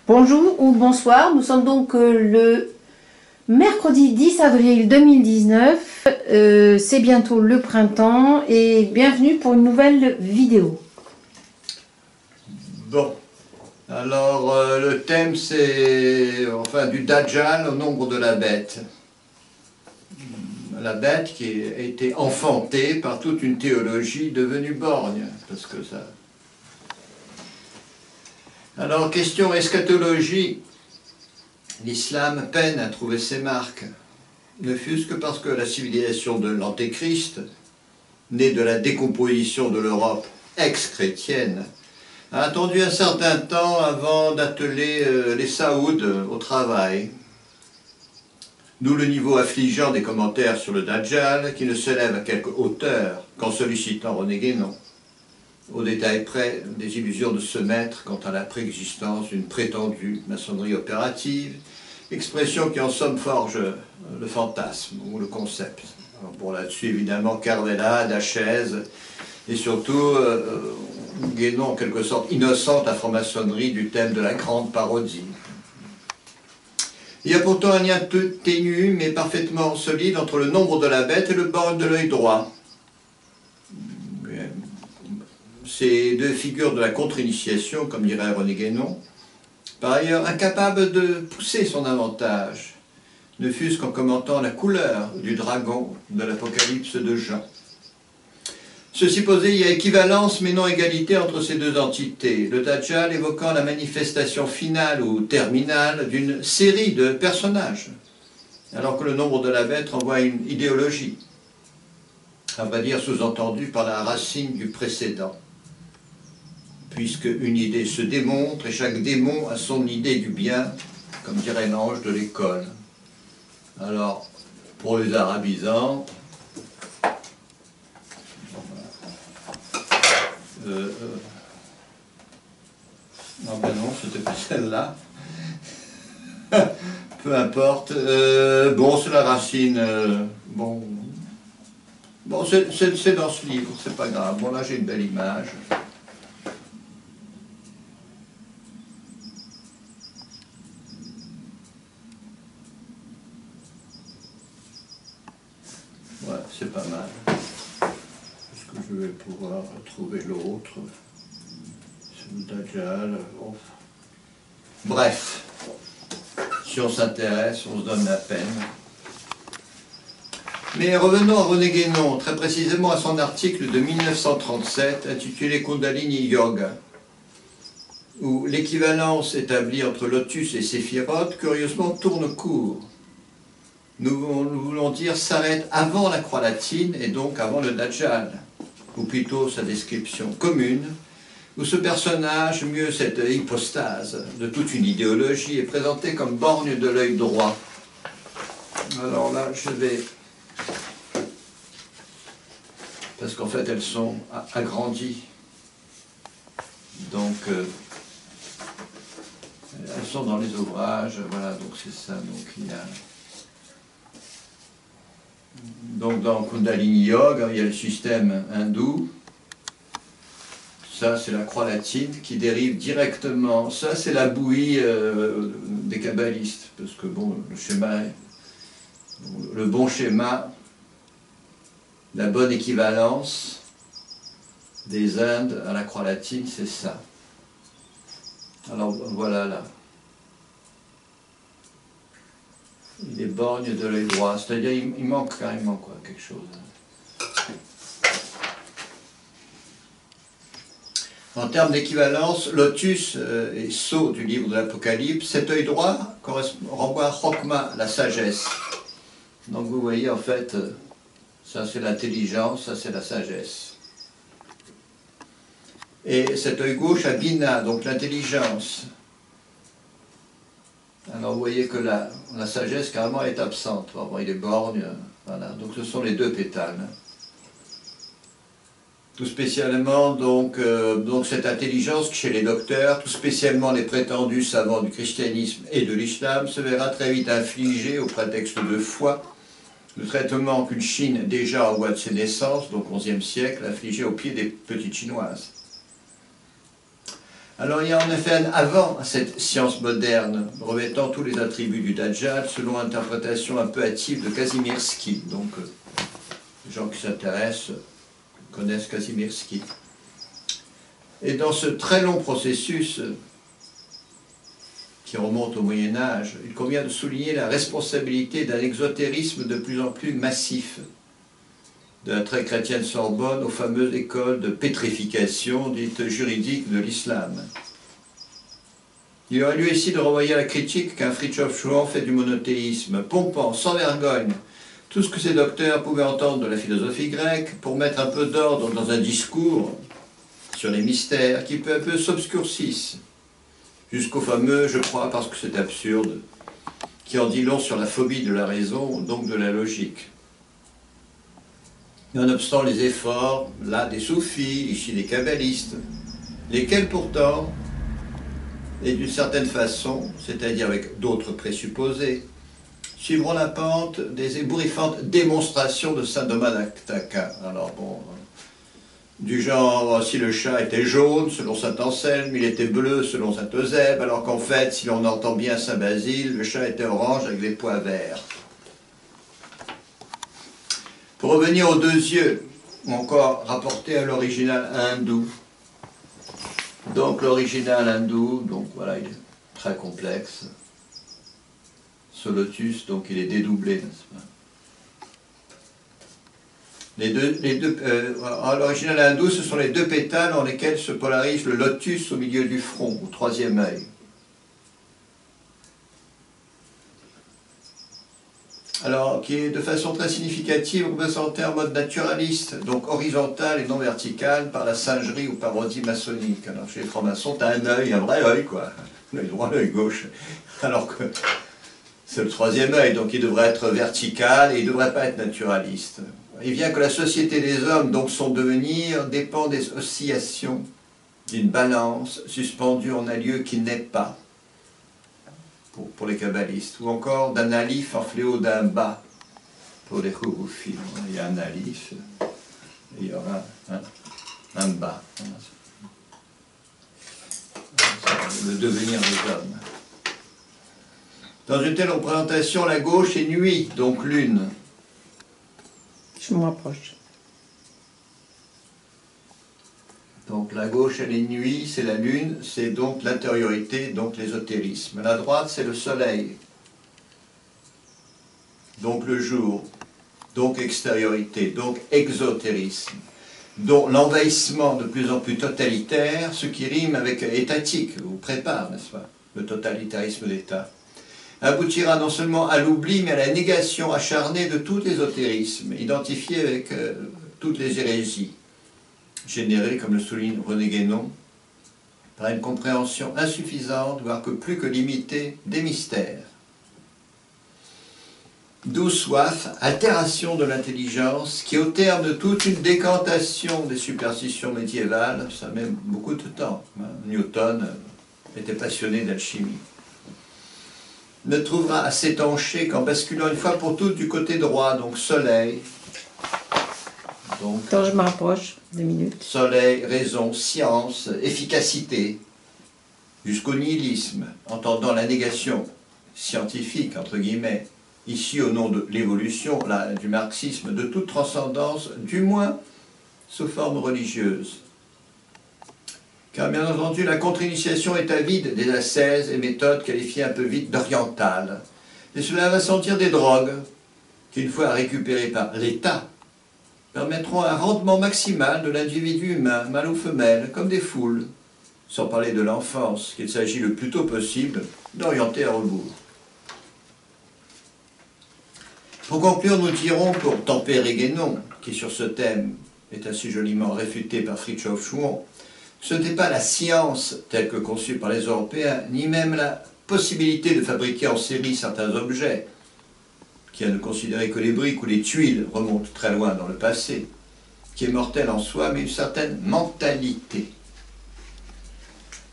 Bonjour ou bonsoir, nous sommes donc le mercredi 10 avril 2019, c'est bientôt le printemps et bienvenue pour une nouvelle vidéo. Bon, alors le thème c'est du Dajjal au nombre de la bête. La bête qui a été enfantée par toute une théologie devenue borgne, parce que ça... Alors, question eschatologie, l'islam peine à trouver ses marques, ne fût-ce que parce que la civilisation de l'Antéchrist, née de la décomposition de l'Europe ex-chrétienne, a attendu un certain temps avant d'atteler les Saouds au travail. D'où le niveau affligeant des commentaires sur le Dajjal, qui ne s'élève à quelque hauteur qu'en sollicitant René Guénon. Au détail près, des illusions de ce maître quant à la préexistence d'une prétendue maçonnerie opérative, expression qui en somme forge le fantasme ou le concept. Alors pour là-dessus, évidemment, Carvela, Dachaise, et surtout Guénon, en quelque sorte, innocente la franc-maçonnerie du thème de la grande parodie. Il y a pourtant un lien ténu, mais parfaitement solide, entre le nombre de la bête et le borgne de l'œil droit. Ces deux figures de la contre-initiation, comme dirait René Guénon, par ailleurs incapable de pousser son avantage, ne fût-ce qu'en commentant la couleur du dragon de l'Apocalypse de Jean. Ceci posé, il y a équivalence mais non égalité entre ces deux entités, le Dajjal évoquant la manifestation finale ou terminale d'une série de personnages, alors que le nombre de la bête renvoie à une idéologie, à vrai dire sous-entendue par la racine du précédent, puisque une idée se démontre et chaque démon a son idée du bien, comme dirait l'ange de l'école. Alors, pour les arabisants, non ben non, c'était pas celle-là. Peu importe. Bon, c'est la racine. Bon, c'est dans ce livre, c'est pas grave. Bon, là j'ai une belle image. Ouais, c'est pas mal. Est-ce que je vais pouvoir trouver l'autre? C'est le Dajjal. Bon. Bref, si on s'intéresse, on se donne la peine. Mais revenons à René Guénon, très précisément à son article de 1937 intitulé Kundalini Yoga, où l'équivalence établie entre lotus et séphiroth curieusement tourne court. Nous voulons dire s'arrête avant la croix latine et donc avant le Dajjal, ou plutôt sa description commune, où ce personnage, mieux cette hypostase de toute une idéologie, est présenté comme borgne de l'œil droit. Alors là, je vais... Parce qu'en fait, elles sont agrandies. Donc, elles sont dans les ouvrages, voilà, donc c'est ça. Donc, il y a... Donc dans Kundalini Yoga, il y a le système hindou. Ça, c'est la croix latine qui dérive directement. Ça, c'est la bouillie des kabbalistes. Parce que bon, le bon schéma, la bonne équivalence des Indes à la croix latine, c'est ça. Alors voilà là. Il est borgne de l'œil droit, c'est-à-dire il manque carrément quoi, quelque chose. En termes d'équivalence, lotus et sceau du livre de l'Apocalypse, cet œil droit renvoie à Chokma, la sagesse. Donc vous voyez en fait, ça c'est l'intelligence, ça c'est la sagesse. Et cet œil gauche à Bina, donc l'intelligence. Alors vous voyez que la sagesse carrément est absente. Bon, il est borgne, voilà. Donc ce sont les deux pétales. Tout spécialement donc cette intelligence chez les docteurs, tout spécialement les prétendus savants du christianisme et de l'islam, se verra très vite infligée au prétexte de foi, le traitement qu'une Chine déjà en voie de ses naissances, donc 11e siècle, infligeait aux pieds des petites chinoises. Alors il y a en effet un avant à cette science moderne, revêtant tous les attributs du Dajjal, selon l'interprétation un peu hâtive de Kazimierski. Donc les gens qui s'intéressent connaissent Kazimierski. Et dans ce très long processus qui remonte au Moyen-Âge, il convient de souligner la responsabilité d'un exotérisme de plus en plus massif, de la très chrétienne Sorbonne aux fameuses écoles de pétrification dites juridiques de l'islam. Il aurait lieu ici de renvoyer à la critique qu'un Fritjof Schuon fait du monothéisme, pompant sans vergogne tout ce que ces docteurs pouvaient entendre de la philosophie grecque pour mettre un peu d'ordre dans un discours sur les mystères qui peu à peu s'obscurcissent, jusqu'au fameux « je crois parce que c'est absurde », qui en dit long sur la phobie de la raison, donc de la logique. Nonobstant les efforts, là des soufis, ici des kabbalistes, lesquels pourtant, et d'une certaine façon, c'est-à-dire avec d'autres présupposés, suivront la pente des ébouriffantes démonstrations de saint Thomas d'Aquin. Alors bon, du genre, si le chat était jaune, selon saint Anselme, il était bleu, selon saint Eusèbe, alors qu'en fait, si l'on entend bien saint Basile, le chat était orange avec des pois verts. Pour revenir aux deux yeux, ou encore rapporté à l'original hindou. Donc l'original hindou, donc voilà, il est très complexe. Ce lotus, donc il est dédoublé, n'est-ce pas? L'original hindou, ce sont les deux pétales en lesquels se polarise le lotus au milieu du front, au troisième œil. Alors, qui est de façon très significative représenté en mode naturaliste, donc horizontal et non vertical, par la singerie ou parodie maçonnique. Alors, chez les francs-maçons, tu as un œil, un vrai œil, quoi. L'œil droit, l'œil gauche. Alors que c'est le troisième œil, donc il devrait être vertical et il ne devrait pas être naturaliste. Il vient que la société des hommes, donc son devenir, dépend des oscillations d'une balance suspendue en un lieu qui n'est pas, pour les kabbalistes, ou encore d'un alif en fléau d'un bas, pour les hurufim. Il y a un alif, et il y aura un bas. Le devenir des hommes. Dans une telle représentation, la gauche est nuit, donc lune. Je me rapproche. Donc la gauche, elle est nuit, c'est la lune, c'est donc l'intériorité, donc l'ésotérisme. La droite, c'est le soleil, donc le jour, donc extériorité, donc exotérisme, dont l'envahissement de plus en plus totalitaire, ce qui rime avec étatique, ou prépare, n'est-ce pas, le totalitarisme d'État, aboutira non seulement à l'oubli, mais à la négation acharnée de tout l'ésotérisme, identifié avec toutes les hérésies, générées, comme le souligne René Guénon, par une compréhension insuffisante, voire plus que limitée, des mystères. D'où soif, altération de l'intelligence, qui au terme de toute une décantation des superstitions médiévales, ça met beaucoup de temps, hein, Newton était passionné d'alchimie, ne trouvera à s'étancher qu'en basculant une fois pour toutes du côté droit, donc soleil. Donc, Attends, je me rapproche, 2 minutes. Soleil, raison, science, efficacité, jusqu'au nihilisme, entendant la négation scientifique, entre guillemets, ici au nom de l'évolution, du marxisme, de toute transcendance, du moins sous forme religieuse. Car bien entendu, la contre-initiation est avide des ascèses et méthodes qualifiées un peu vite d'orientales. Et cela va sentir des drogues, qui, une fois récupérées par l'État, permettront un rendement maximal de l'individu humain, mâle ou femelle, comme des foules, sans parler de l'enfance, qu'il s'agit le plus tôt possible d'orienter à rebours. Pour conclure, nous dirons, pour tempérer Guénon, qui sur ce thème est assez joliment réfuté par Fritjof Schuon, ce n'était pas la science telle que conçue par les Européens, ni même la possibilité de fabriquer en série certains objets, qui a ne considéré que les briques ou les tuiles remontent très loin dans le passé, qui est mortelle en soi, mais une certaine mentalité,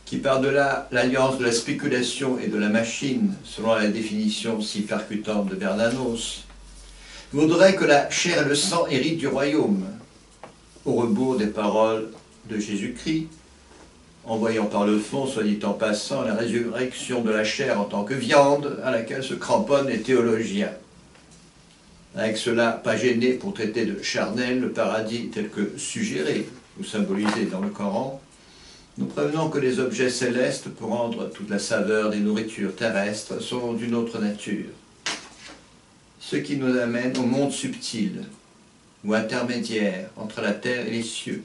qui par-delà l'alliance de la spéculation et de la machine, selon la définition si percutante de Bernanos, voudrait que la chair et le sang héritent du royaume, au rebours des paroles de Jésus-Christ, en voyant par le fond, soit dit en passant, la résurrection de la chair en tant que viande à laquelle se cramponnent les théologiens. Avec cela, pas gêné pour traiter de charnel le paradis tel que suggéré ou symbolisé dans le Coran, nous prévenons que les objets célestes, pour rendre toute la saveur des nourritures terrestres, sont d'une autre nature. Ce qui nous amène au monde subtil, ou intermédiaire, entre la terre et les cieux,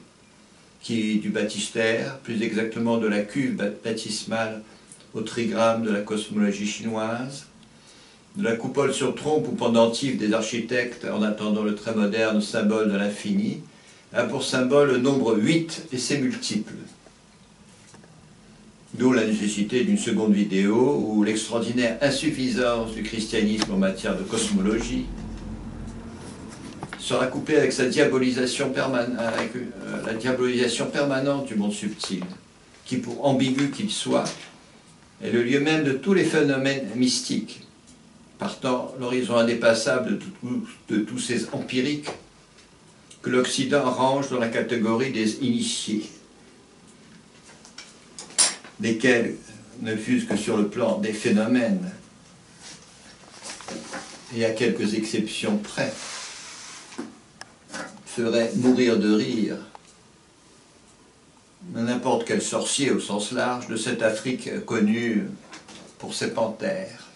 qui, du baptistère, plus exactement de la cuve baptismale au trigramme de la cosmologie chinoise, de la coupole sur trompe ou pendentif des architectes en attendant le très moderne symbole de l'infini, a pour symbole le nombre 8 et ses multiples. D'où la nécessité d'une seconde vidéo où l'extraordinaire insuffisance du christianisme en matière de cosmologie sera couplée avec la diabolisation permanente du monde subtil, qui, pour ambigu qu'il soit, est le lieu même de tous les phénomènes mystiques, partant l'horizon indépassable de tous ces empiriques que l'Occident range dans la catégorie des initiés, lesquels ne fusent que sur le plan des phénomènes, et à quelques exceptions près, feraient mourir de rire n'importe quel sorcier au sens large de cette Afrique connue pour ses panthères.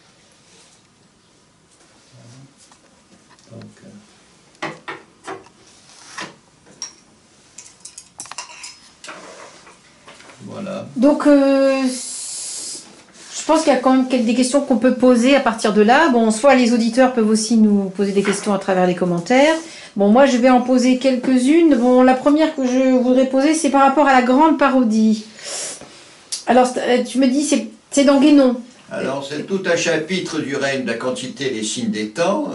Voilà. Donc, je pense qu'il y a quand même des questions qu'on peut poser à partir de là. Bon, soit les auditeurs peuvent aussi nous poser des questions à travers les commentaires. Bon, moi, je vais en poser quelques-unes. Bon, la première que je voudrais poser, c'est par rapport à la grande parodie. Alors, tu me dis, c'est dans Guénon. Alors, c'est tout un chapitre du règne de la quantité et les signes des temps.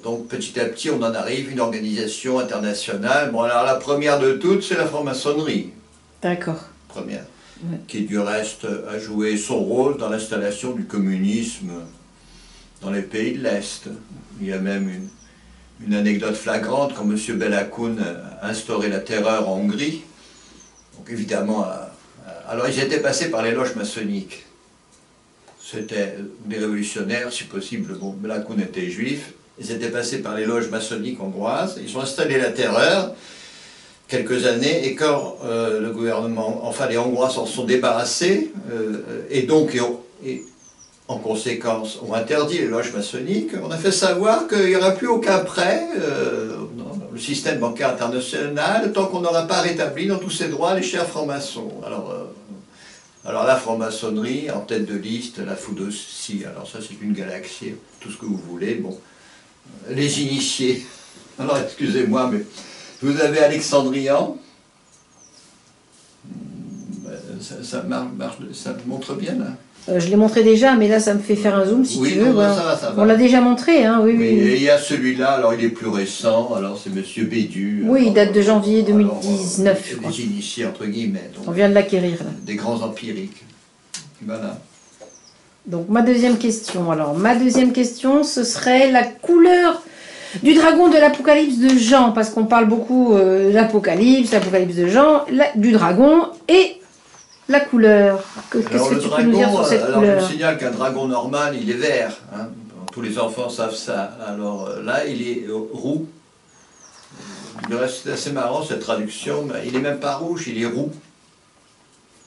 Donc, petit à petit, on en arrive à une organisation internationale. Bon, alors, la première de toutes, c'est la franc-maçonnerie. D'accord. Première. Ouais. Qui, du reste, a joué son rôle dans l'installation du communisme dans les pays de l'Est. Il y a même une anecdote flagrante quand M. Belakoun a instauré la terreur en Hongrie. Donc, évidemment, alors ils étaient passés par les loges maçonniques. C'était des révolutionnaires, si possible. Bon, Belakoun était juif. Ils étaient passés par les loges maçonniques hongroises. Ils ont installé la terreur quelques années, et quand le gouvernement, enfin les Hongrois s'en sont débarrassés, et donc en conséquence ont interdit les loges maçonniques, on a fait savoir qu'il n'y aura plus aucun prêt dans le système bancaire international tant qu'on n'aura pas rétabli dans tous ses droits les chers francs-maçons. Alors la franc-maçonnerie, en tête de liste, la fout aussi. Alors ça c'est une galaxie, tout ce que vous voulez. Bon, les initiés. Alors excusez-moi, mais vous avez Alexandrian, ça montre bien là. Je l'ai montré déjà, mais là ça me fait faire un zoom si oui, tu veux. Non, ça va. On l'a déjà montré, hein, oui. Et il y a celui-là, alors il est plus récent, alors c'est Monsieur Bédu. Oui, alors, il date de janvier 2019, je crois. Des initiés entre guillemets. Donc, on vient de l'acquérir là. Des grands empiriques. Voilà. Donc ma deuxième question, ce serait la couleur du dragon de l'Apocalypse de Jean, parce qu'on parle beaucoup de l'Apocalypse de Jean, du dragon et la couleur. Qu'est-ce que tu peux nous dire sur cette couleur? Je vous signale qu'un dragon normal, il est vert. Hein. Tous les enfants savent ça. Alors là, il est roux. C'est assez marrant cette traduction. Il n'est même pas rouge, il est roux.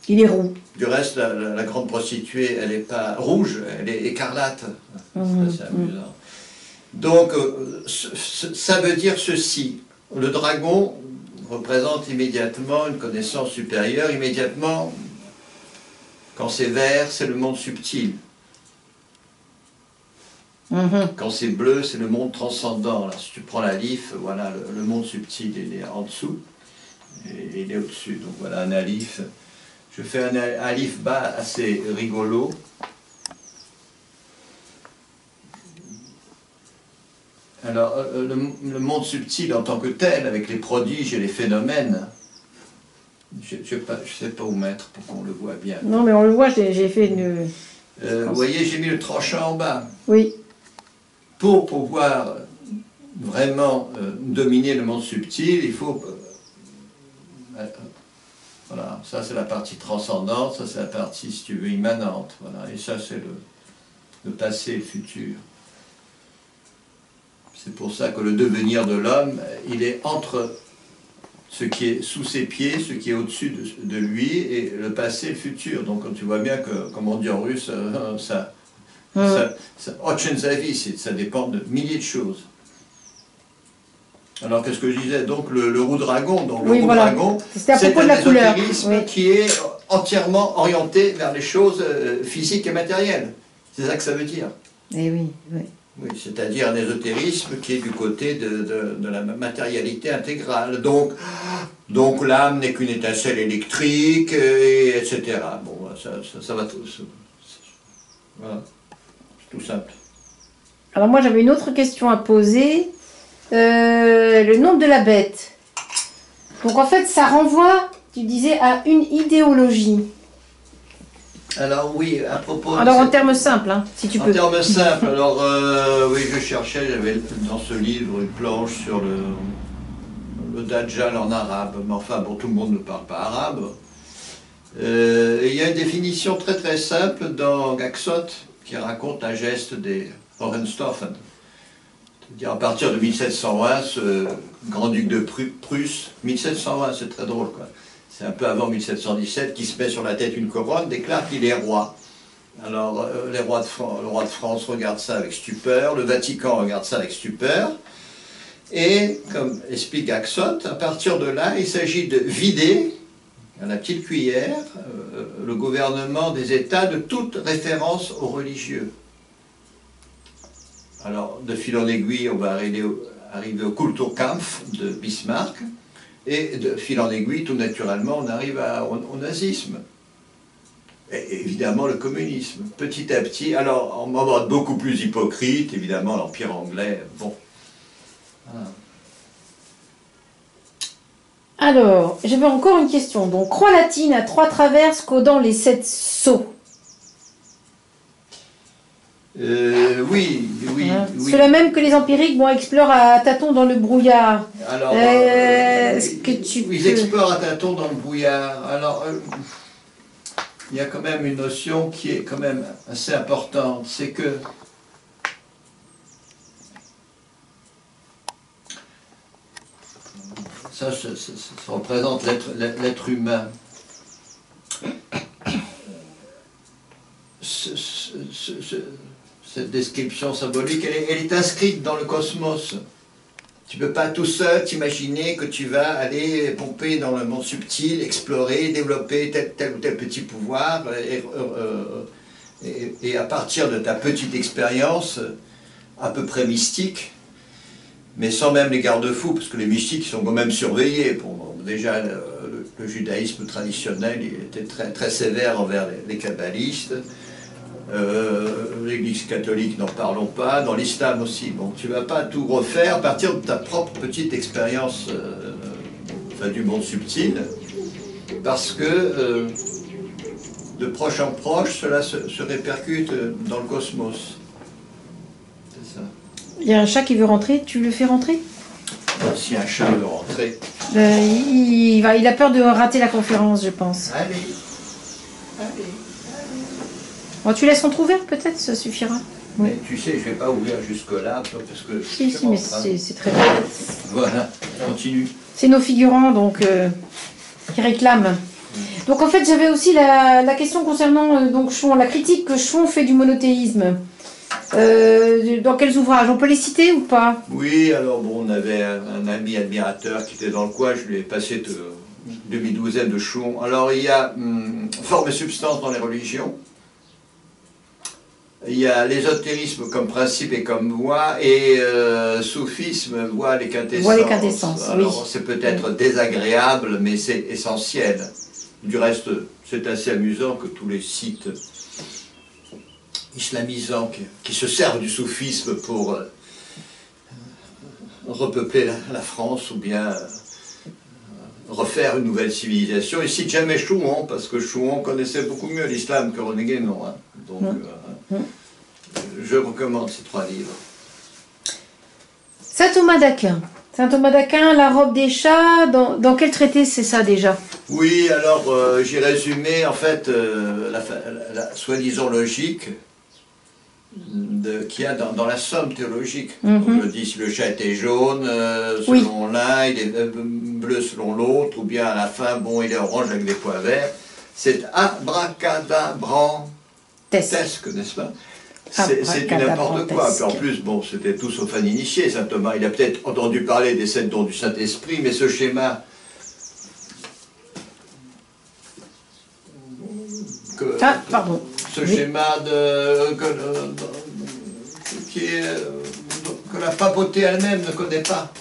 Il est roux. Du reste, la grande prostituée, elle n'est pas rouge, elle est écarlate. C'est assez amusant. Donc, ça veut dire ceci. Le dragon représente immédiatement une connaissance supérieure. Immédiatement, quand c'est vert, c'est le monde subtil. Quand c'est bleu, c'est le monde transcendant. Alors, si tu prends la Alif, voilà, le monde subtil, il est en dessous. Et il est au-dessus. Donc voilà un Alif. Je fais un Alif bas assez rigolo. Alors, le monde subtil en tant que tel, avec les prodiges et les phénomènes, je ne sais pas où mettre pour qu'on le voit bien. Non, mais on le voit, j'ai fait une... vous voyez, j'ai mis le tranchant en bas. Oui. Pour pouvoir vraiment dominer le monde subtil, il faut Voilà, ça c'est la partie transcendante, ça c'est la partie, si tu veux, immanente. Voilà. Et ça c'est le passé et le futur. C'est pour ça que le devenir de l'homme, il est entre ce qui est sous ses pieds, ce qui est au-dessus de lui, et le passé et le futur. Donc tu vois bien que, comme on dit en russe, ça очень зависит, ça dépend de milliers de choses. Alors qu'est-ce que je disais? Donc le roux dragon, c'est un ésotérisme qui est entièrement orienté vers les choses physiques et matérielles. C'est ça que ça veut dire. Eh oui, oui. Oui, c'est-à-dire un ésotérisme qui est du côté de la matérialité intégrale. Donc l'âme n'est qu'une étincelle électrique, etc. Bon, ça va tout. Voilà, c'est tout simple. Alors moi j'avais une autre question à poser. Le nombre de la bête. Donc en fait ça renvoie, tu disais, à une idéologie. Alors oui, à propos... Alors en termes simples, hein, si tu peux. En termes simples, alors oui, je cherchais, j'avais dans ce livre une planche sur le Dajjal en arabe, mais enfin bon, tout le monde ne parle pas arabe. Il y a une définition très très simple dans Gaxot qui raconte un geste des Hohenstaufen. C'est-à-dire à partir de 1720, ce grand-duc de Prusse, 1720 c'est très drôle quoi. C'est un peu avant 1717, qui se met sur la tête une couronne, déclare qu'il est roi. Alors, le roi de France regarde ça avec stupeur, le Vatican regarde ça avec stupeur, et, comme explique Gaxot, à partir de là, il s'agit de vider, à la petite cuillère, le gouvernement des États de toute référence aux religieux. Alors, de fil en aiguille, on va arriver au Kulturkampf de Bismarck, et de fil en aiguille, tout naturellement, on arrive au nazisme. Et évidemment, le communisme. Petit à petit, alors, en mode beaucoup plus hypocrite, évidemment, l'Empire anglais, bon. Voilà. Alors, j'avais encore une question. Donc, croix latine à 3 traverses codant les 7 sceaux. Oui. Ceux-là même que les empiriques explorent à tâtons dans le brouillard. Alors, est-ce que tu ils peux... explorent à tâtons dans le brouillard. Alors, il y a quand même une notion qui est quand même assez importante, c'est que ça représente l'être humain. Cette description symbolique, elle est inscrite dans le cosmos. Tu ne peux pas tout seul t'imaginer que tu vas aller pomper dans le monde subtil, explorer, développer tel ou tel petit pouvoir, et à partir de ta petite expérience, à peu près mystique, mais sans même les garde-fous, parce que les mystiques sont quand même surveillés. Bon, déjà, le judaïsme traditionnel il était très, très sévère envers les kabbalistes. L'Église catholique, n'en parlons pas, dans l'islam aussi. Bon, tu ne vas pas tout refaire à partir de ta propre petite expérience du monde subtil, parce que de proche en proche, cela se répercute dans le cosmos. C'est ça. Il y a un chat qui veut rentrer, tu le fais rentrer? Si un chat veut rentrer. Il a peur de rater la conférence, je pense. Allez. Bon, tu laisses entrouvert peut-être, ça suffira. Mais tu sais, je ne vais pas ouvrir jusque-là, parce que... Si, mais c'est très bien. Voilà, continue. C'est nos figurants, donc, qui réclament. Donc en fait, j'avais aussi la question concernant donc Chouan, la critique que Chouan fait du monothéisme. Dans quels ouvrages? On peut les citer ou pas? Oui, alors bon, on avait un ami admirateur qui était dans le coin, je lui ai passé demi-douzaine de Chouan. Alors il y a Forme et substance dans les religions. Il y a l'ésotérisme comme principe et comme voie, et soufisme, voile et quintessence. Voile et quintessence, alors, oui. c'est peut-être désagréable, mais c'est essentiel. Du reste, c'est assez amusant que tous les sites islamisants qui se servent du soufisme pour repeupler la France, ou bien refaire une nouvelle civilisation. Et citent jamais Chouan, parce que Chouan connaissait beaucoup mieux l'islam que René Guénon. Hein. Donc, je recommande ces 3 livres. Saint Thomas d'Aquin. Saint Thomas d'Aquin, la robe des chats, dans quel traité c'est ça déjà? Oui, alors j'ai résumé en fait la soi-disant logique qu'il y a dans la somme théologique. Donc je dis si le chat était jaune selon l'un, il est bleu selon l'autre, ou bien à la fin, bon, il est orange avec des pois verts. C'est abracadabrantesque, n'est-ce pas? C'est du n'importe quoi. Puis en plus, bon, c'était tout sauf un initié, saint Thomas. Il a peut-être entendu parler des 7 dons du Saint-Esprit, mais ce schéma schéma que la papauté elle-même ne connaît pas.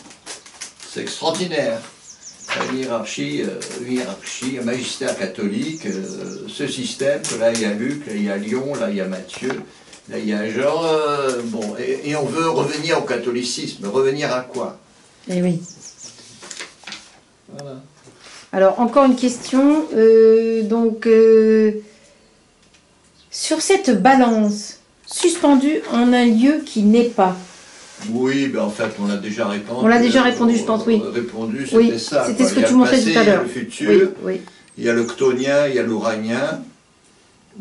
C'est extraordinaire. Une hiérarchie, un magistère catholique, ce système, que là il y a Luc, là il y a Lyon, là il y a Matthieu, là il y a Jean, bon, et on veut revenir au catholicisme. Revenir à quoi? Eh oui. Voilà. Alors, encore une question. Sur cette balance, suspendue en un lieu qui n'est pas. Oui, ben en fait, on l'a déjà répondu. On l'a déjà répondu, je pense, oui. Répondu, c'était oui, ça. C'était ce que tu montrais tout à l'heure. Il y a le futur, oui, oui. Il y a le chtonien, il y a l'ouranien.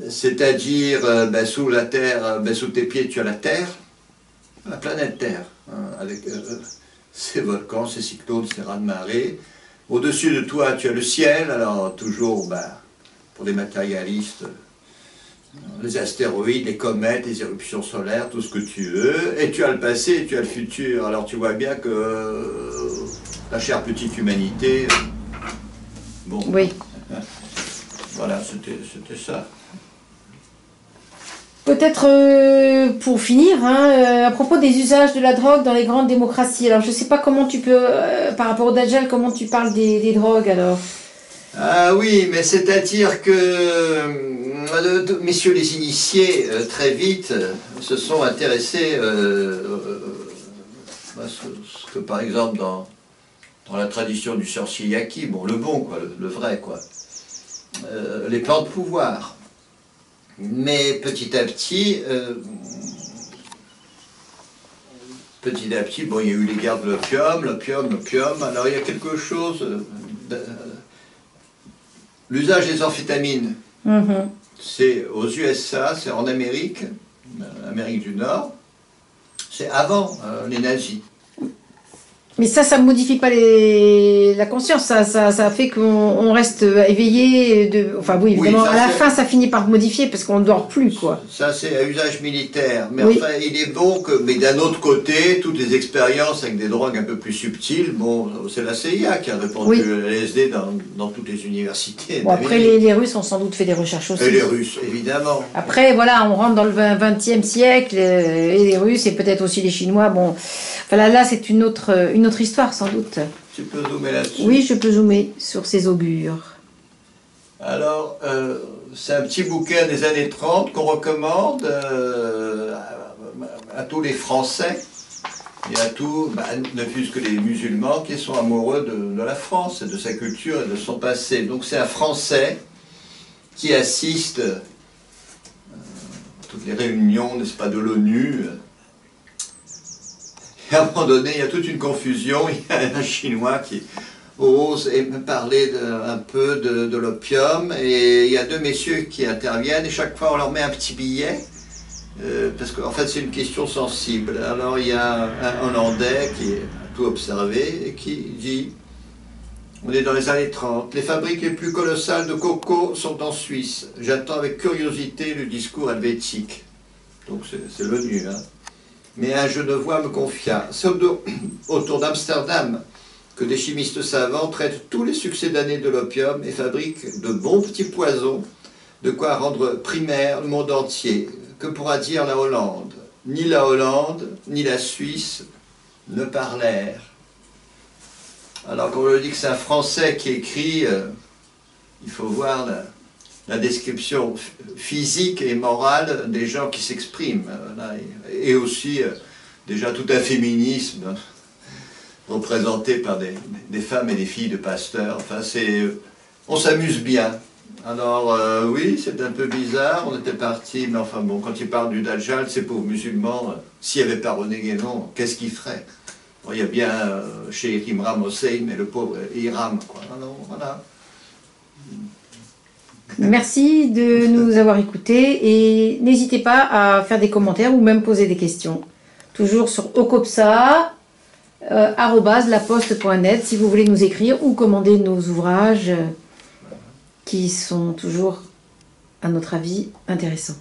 C'est-à-dire, sous la Terre, sous tes pieds, tu as la Terre, la planète Terre, hein, avec ses volcans, ses cyclones, ses raz-de-marée. Au-dessus de toi, tu as le ciel, alors toujours, pour les matérialistes, les astéroïdes, les comètes, les éruptions solaires, tout ce que tu veux. Et tu as le passé et tu as le futur. Alors tu vois bien que la chère petite humanité, bon, oui. Voilà, c'était ça. Peut-être pour finir, à propos des usages de la drogue dans les grandes démocraties. Alors je ne sais pas comment tu peux, par rapport au Dajjal, comment tu parles des drogues alors? Ah oui, mais c'est-à-dire que messieurs les initiés, très vite, se sont intéressés ce que par exemple dans la tradition du sorcier yaqui, bon, le bon, quoi, le vrai, quoi, les plans de pouvoir. Mais petit à petit, bon, il y a eu les guerres de l'opium, alors il y a quelque chose, l'usage des amphétamines, c'est aux USA, c'est en Amérique du Nord, c'est avant les nazis. Mais ça ne modifie pas la conscience, ça fait qu'on reste éveillé. Enfin oui, évidemment, oui, à la fin, ça finit par modifier parce qu'on ne dort plus, quoi. Ça, c'est à usage militaire. Mais oui, enfin, il est bon que... Mais d'un autre côté, toutes les expériences avec des drogues un peu plus subtiles, bon, c'est la CIA qui a répandu le LSD dans toutes les universités. Bon, après, les Russes ont sans doute fait des recherches aussi. Et les Russes, évidemment. Après, voilà, on rentre dans le 20e siècle, et les Russes, et peut-être aussi les Chinois, bon... Voilà, là, c'est une autre histoire, sans doute. Tu peux zoomer là-dessus? Oui, je peux zoomer sur ces augures. Alors, c'est un petit bouquin des années 30 qu'on recommande à tous les Français et à tous, ne fût-ce que les musulmans qui sont amoureux de la France, et de sa culture et de son passé. Donc c'est un Français qui assiste à toutes les réunions, n'est-ce pas, de l'ONU. Et à un moment donné, il y a toute une confusion, il y a un Chinois qui ose me parler un peu de l'opium, et il y a deux messieurs qui interviennent, et chaque fois on leur met un petit billet, parce qu'en fait c'est une question sensible. Alors il y a un Hollandais qui a tout observé, et qui dit, on est dans les années 30, les fabriques les plus colossales de coco sont en Suisse, j'attends avec curiosité le discours helvétique. Donc c'est l'ONU, hein. Mais un Genevois me confia, c'est autour d'Amsterdam que des chimistes savants traitent tous les succès d'année de l'opium et fabriquent de bons petits poisons, de quoi rendre primaire le monde entier. Que pourra dire la Hollande? Ni la Hollande, ni la Suisse ne parlèrent. Alors quand on dit que c'est un Français qui écrit, il faut voir la description physique et morale des gens qui s'expriment, et aussi déjà tout un féminisme représenté par des femmes et des filles de pasteurs. Enfin, on s'amuse bien. Alors oui, c'est un peu bizarre, on était parti, mais enfin bon, quand il parle du Dajjal, ces pauvres musulmans, s'il n'y avait pas René Guénon, qu'est-ce qu'ils feraient? Bon, il y a bien chez Imram Hossein, mais le pauvre Hiram, quoi. Alors, voilà. Merci de nous avoir écoutés et n'hésitez pas à faire des commentaires ou même poser des questions. Toujours sur ocopsa@laposte.net si vous voulez nous écrire ou commander nos ouvrages qui sont toujours, à notre avis, intéressants.